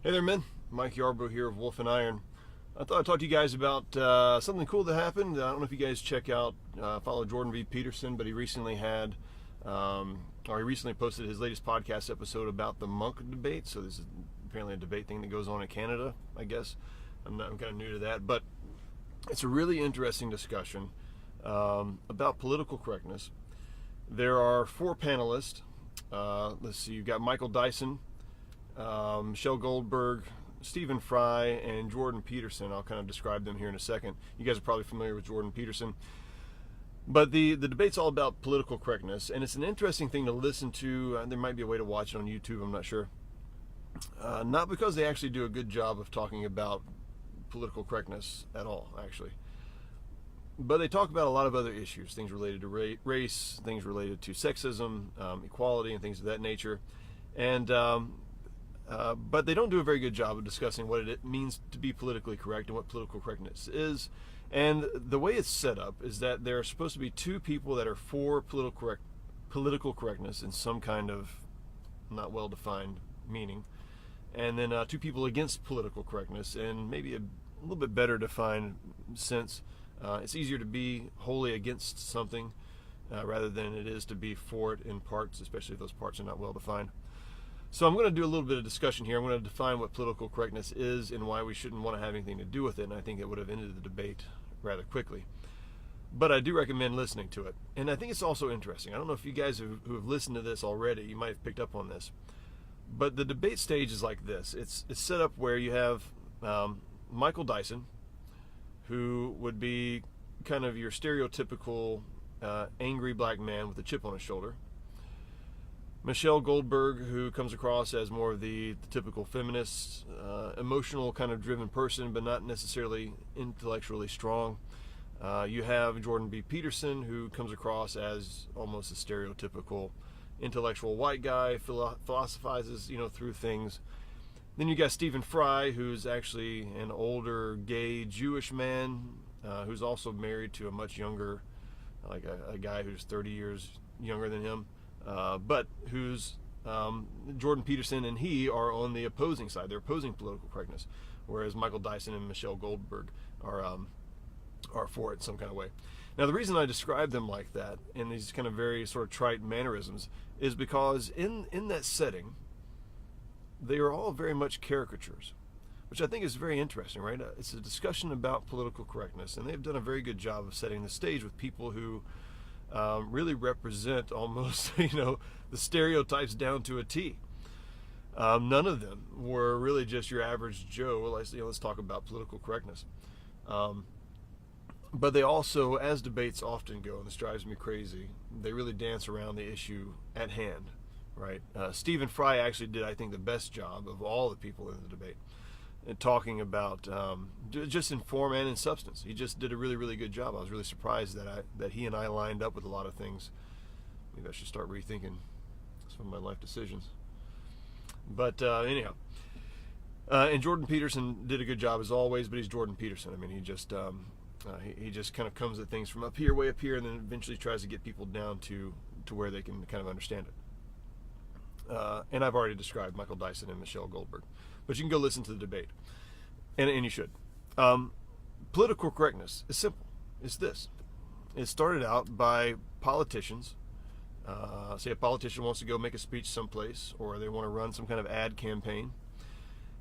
Hey there, men. Mike Yarbrough here of Wolf and Iron. I thought I'd talk to you guys about something cool that happened. I don't know if you guys follow Jordan V. Peterson, but he recently posted his latest podcast episode about the Munk Debate. So this is apparently a debate thing that goes on in Canada, I guess. I'm kind of new to that, but it's a really interesting discussion about political correctness. There are 4 panelists. Let's see, you've got Michael Dyson, Michelle Goldberg, Stephen Fry, and Jordan Peterson. I'll kind of describe them here in a second. You guys are probably familiar with Jordan Peterson. But the debate's all about political correctness, and it's an interesting thing to listen to. There might be a way to watch it on YouTube, I'm not sure. Not because they actually do a good job of talking about political correctness at all, actually. But they talk about a lot of other issues, things related to race, things related to sexism, equality, and things of that nature. And but they don't do a very good job of discussing what it means to be politically correct and what political correctness is. And the way it's set up is that there are supposed to be 2 people that are for political correctness in some kind of not well-defined meaning, and then 2 people against political correctness in maybe a little bit better defined sense. It's easier to be wholly against something rather than it is to be for it in parts, especially if those parts are not well-defined. So I'm going to do a little bit of discussion here. I'm going to define what political correctness is and why we shouldn't want to have anything to do with it, and I think it would have ended the debate rather quickly. But I do recommend listening to it. And I think it's also interesting. I don't know if you guys who have listened to this already, you might have picked up on this. But the debate stage is like this. It's set up where you have Michael Dyson, who would be kind of your stereotypical angry black man with a chip on his shoulder. Michelle Goldberg, who comes across as more of the typical feminist, emotional kind of driven person, but not necessarily intellectually strong. You have Jordan B. Peterson, who comes across as almost a stereotypical intellectual white guy, philosophizes, through things. Then you got Stephen Fry, who's actually an older gay Jewish man, who's also married to a much younger, like a guy who's 30 years younger than him. But who's Jordan Peterson and he are on the opposing side. They're opposing political correctness, whereas Michael Dyson and Michelle Goldberg are for it in some kind of way. Now, the reason I describe them like that in these kind of very sort of trite mannerisms is because in that setting, they are all very much caricatures, which I think is very interesting, right? It's a discussion about political correctness, and they've done a very good job of setting the stage with people who really represent almost, the stereotypes down to a T. None of them were really just your average Joe. Well, let's talk about political correctness. But they also, as debates often go, and this drives me crazy, they really dance around the issue at hand, right? Stephen Fry actually did, I think, the best job of all the people in the debate in talking about just in form and in substance. He just did a really, really good job. I was really surprised that he and I lined up with a lot of things. Maybe I should start rethinking some of my life decisions. But anyhow, and Jordan Peterson did a good job as always, but he's Jordan Peterson. I mean, he just kind of comes at things from up here, way up here, and then eventually tries to get people down to where they can kind of understand it. And I've already described Michael Dyson and Michelle Goldberg. But you can go listen to the debate, and you should. Political correctness is simple. It's this. It started out by politicians. Say a politician wants to go make a speech someplace, or they want to run some kind of ad campaign,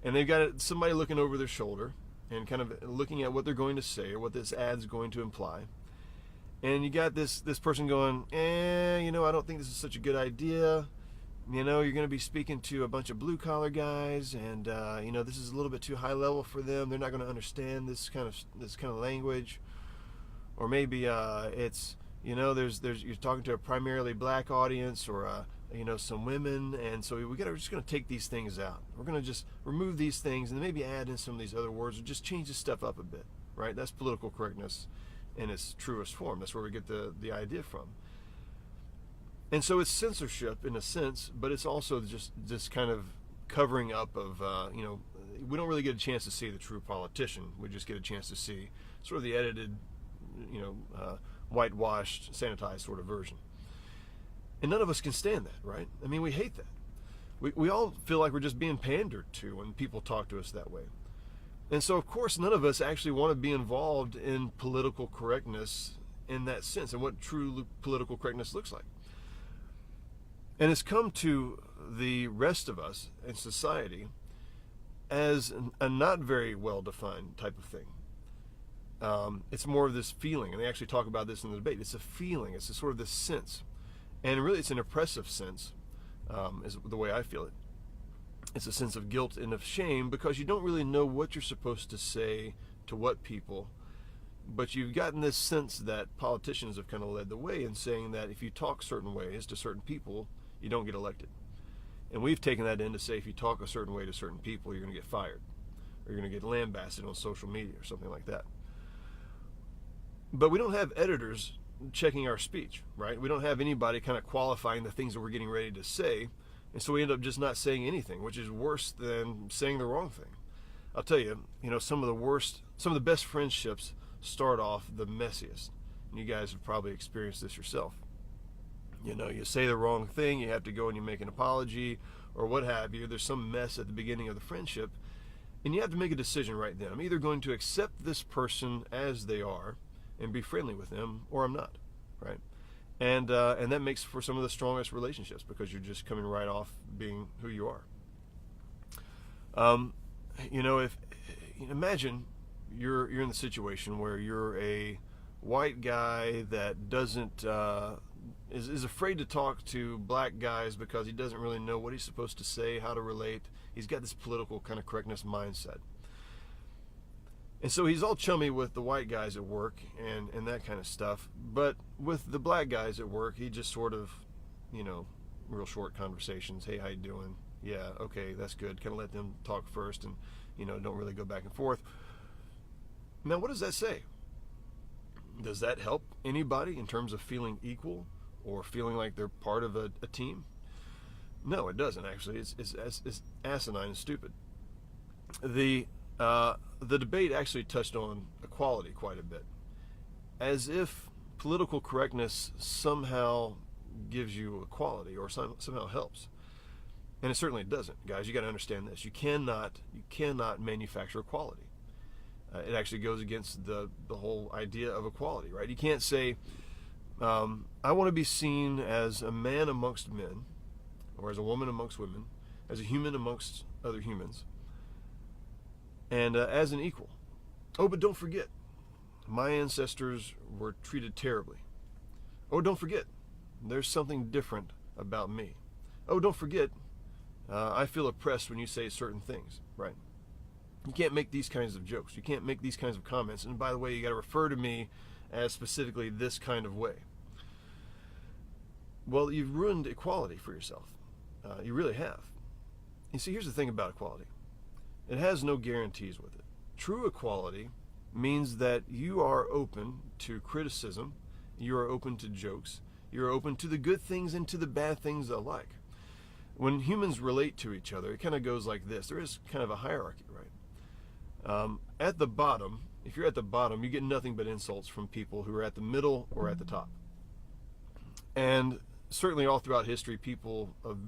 and they've got somebody looking over their shoulder and kind of looking at what they're going to say or what this ad's going to imply. And you got this person going, I don't think this is such a good idea. You're going to be speaking to a bunch of blue-collar guys, and this is a little bit too high level for them. They're not going to understand this kind of language. Or maybe it's there's you're talking to a primarily black audience, or some women, and so we're just going to take these things out. We're going to just remove these things and maybe add in some of these other words, or just change this stuff up a bit. Right? That's political correctness in its truest form. That's where we get the idea from. And so it's censorship in a sense, but it's also just this kind of covering up of, we don't really get a chance to see the true politician. We just get a chance to see sort of the edited, whitewashed, sanitized sort of version. And none of us can stand that, right? I mean, we hate that. We all feel like we're just being pandered to when people talk to us that way. And so, of course, none of us actually want to be involved in political correctness in that sense, and what true political correctness looks like. And it's come to the rest of us in society as a not very well-defined type of thing. It's more of this feeling, and they actually talk about this in the debate. It's a feeling. It's a sort of this sense. And really, it's an oppressive sense, is the way I feel it. It's a sense of guilt and of shame because you don't really know what you're supposed to say to what people, but you've gotten this sense that politicians have kind of led the way in saying that if you talk certain ways to certain people, you don't get elected. And we've taken that in to say if you talk a certain way to certain people, you're going to get fired, or you're going to get lambasted on social media or something like that. But we don't have editors checking our speech, right? We don't have anybody kind of qualifying the things that we're getting ready to say. And so we end up just not saying anything, which is worse than saying the wrong thing. I'll tell you, some of the best friendships start off the messiest. And you guys have probably experienced this yourself. You say the wrong thing, you have to go and you make an apology or what have you. There's some mess at the beginning of the friendship, and you have to make a decision right then. I'm either going to accept this person as they are and be friendly with them, or I'm not, right? And that makes for some of the strongest relationships because you're just coming right off being who you are. If imagine you're in the situation where you're a white guy that doesn't is afraid to talk to black guys because he doesn't really know what he's supposed to say, how to relate. He's got this political kind of correctness mindset. And so he's all chummy with the white guys at work and that kind of stuff. But with the black guys at work, he just sort of, real short conversations. Hey, how you doing? Yeah, okay, that's good. Kind of let them talk first and, don't really go back and forth. Now, what does that say? Does that help anybody in terms of feeling equal or feeling like they're part of a team? No, it doesn't, actually. It's asinine and stupid. The debate actually touched on equality quite a bit, as if political correctness somehow gives you equality or somehow helps. And it certainly doesn't, guys. You got to understand this. You cannot manufacture equality. It actually goes against the whole idea of equality, right? You can't say, I want to be seen as a man amongst men, or as a woman amongst women, as a human amongst other humans, and as an equal. Oh, but don't forget, my ancestors were treated terribly. Oh, don't forget, there's something different about me. Oh, don't forget, I feel oppressed when you say certain things, right? You can't make these kinds of jokes. You can't make these kinds of comments. And by the way, you got to refer to me as specifically this kind of way. Well, you've ruined equality for yourself. You really have. You see, here's the thing about equality. It has no guarantees with it. True equality means that you are open to criticism, you are open to jokes, you're open to the good things and to the bad things alike. When humans relate to each other, it kind of goes like this. There is kind of a hierarchy, right? At the bottom, if you're at the bottom, you get nothing but insults from people who are at the middle or at the top. And certainly all throughout history, people of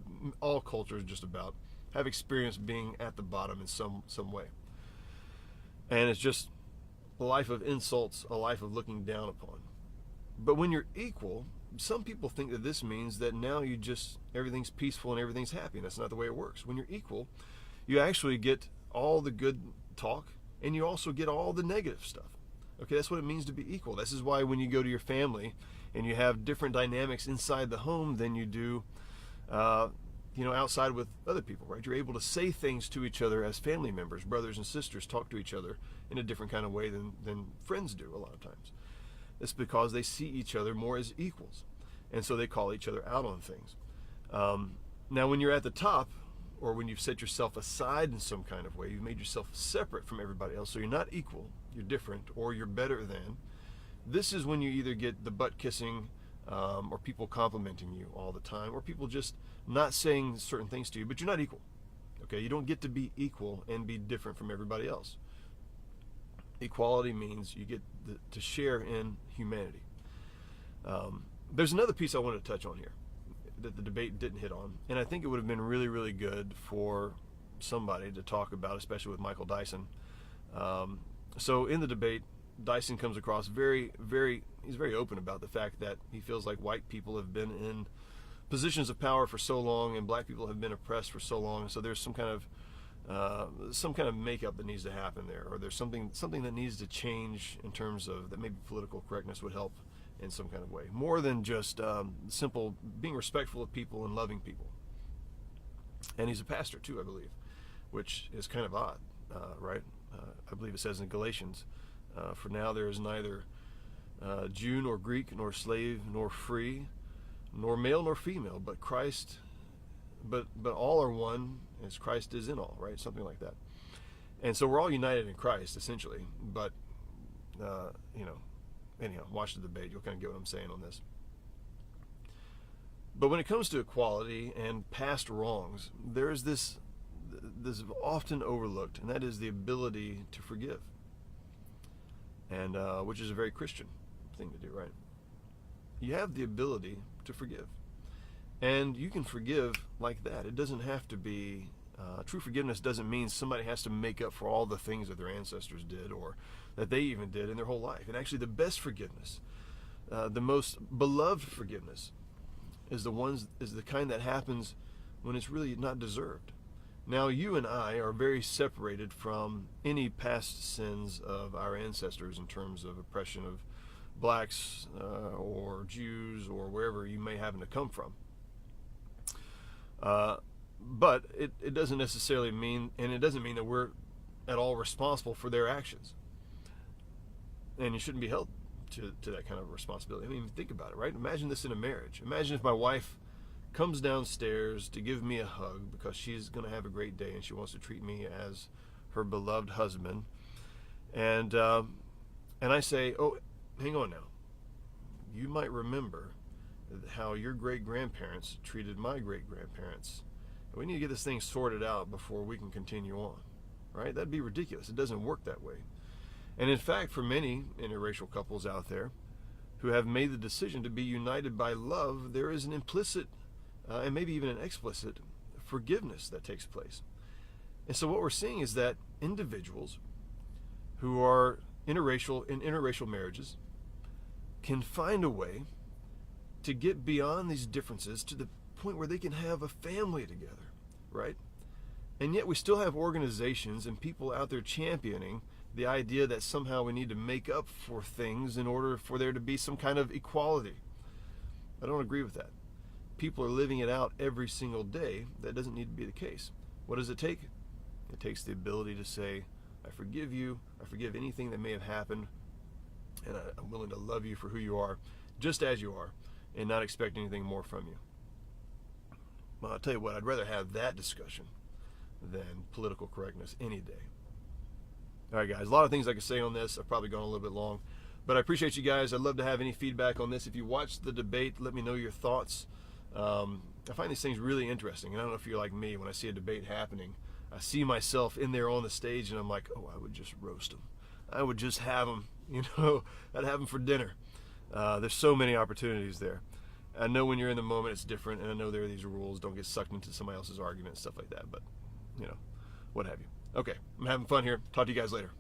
all cultures just about have experienced being at the bottom in some way. And it's just a life of insults, a life of looking down upon. But when you're equal, some people think that this means that now everything's peaceful and everything's happy. And that's not the way it works. When you're equal, you actually get all the good talk and you also get all the negative stuff. Okay, that's what it means to be equal. This is why when you go to your family and you have different dynamics inside the home than you do outside with other people, right? You're able to say things to each other as family members, brothers and sisters talk to each other in a different kind of way than friends do a lot of times. It's because they see each other more as equals, and so they call each other out on things. Now, when you're at the top, or when you've set yourself aside in some kind of way, you've made yourself separate from everybody else, so you're not equal, you're different, or you're better than, this is when you either get the butt kissing, or people complimenting you all the time, or people just not saying certain things to you, but you're not equal. Okay, you don't get to be equal and be different from everybody else. Equality means you get to share in humanity. There's another piece I want to touch on here that the debate didn't hit on, and I think it would have been really, really good for somebody to talk about, especially with Michael Dyson. So in the debate, Dyson comes across he's very open about the fact that he feels like white people have been in positions of power for so long and black people have been oppressed for so long. So there's some kind of makeup that needs to happen there, or there's something that needs to change in terms of that maybe political correctness would help in some kind of way, more than just simple being respectful of people and loving people. And he's a pastor too, I believe, which is kind of odd, right? I believe it says in Galatians, for now there is neither Jew nor Greek nor slave nor free nor male nor female, but Christ, but all are one as Christ is in all, right? Something like that. And so we're all united in Christ, essentially. But, anyhow, watch the debate. You'll kind of get what I'm saying on this. But when it comes to equality and past wrongs, there is this often overlooked, and that is the ability to forgive. And which is a very Christian thing to do, right? You have the ability to forgive. And you can forgive like that. It doesn't have to be, true forgiveness doesn't mean somebody has to make up for all the things that their ancestors did or that they even did in their whole life. And actually the best forgiveness, the most beloved forgiveness, is the kind that happens when it's really not deserved. Now you and I are very separated from any past sins of our ancestors in terms of oppression of blacks or Jews or wherever you may happen to come from. But it doesn't necessarily mean, and it doesn't mean that we're at all responsible for their actions. And you shouldn't be held to that kind of responsibility. I mean, think about it, right? Imagine this in a marriage. Imagine if my wife comes downstairs to give me a hug because she's going to have a great day and she wants to treat me as her beloved husband. And I say, oh, hang on now. You might remember how your great-grandparents treated my great-grandparents. We need to get this thing sorted out before we can continue on, right? That'd be ridiculous. It doesn't work that way. And in fact, for many interracial couples out there who have made the decision to be united by love, there is an implicit and maybe even an explicit forgiveness that takes place. And so what we're seeing is that individuals who are in interracial marriages can find a way to get beyond these differences to the point where they can have a family together, right? And yet we still have organizations and people out there championing the idea that somehow we need to make up for things in order for there to be some kind of equality. I don't agree with that. People are living it out every single day. That doesn't need to be the case. What does it take? It takes the ability to say, I forgive you, I forgive anything that may have happened, and I'm willing to love you for who you are, just as you are, and not expect anything more from you. Well, I'll tell you what, I'd rather have that discussion than political correctness any day. All right, guys, a lot of things I could say on this. I've probably gone a little bit long, but I appreciate you guys. I'd love to have any feedback on this. If you watched the debate, let me know your thoughts. I find these things really interesting, and I don't know if you're like me. When I see a debate happening, I see myself in there on the stage, and I'm like, oh, I would just roast them. I would just have them, I'd have them for dinner. There's so many opportunities there. I know when you're in the moment, it's different, and I know there are these rules. Don't get sucked into somebody else's argument and stuff like that, but, what have you. Okay, I'm having fun here. Talk to you guys later.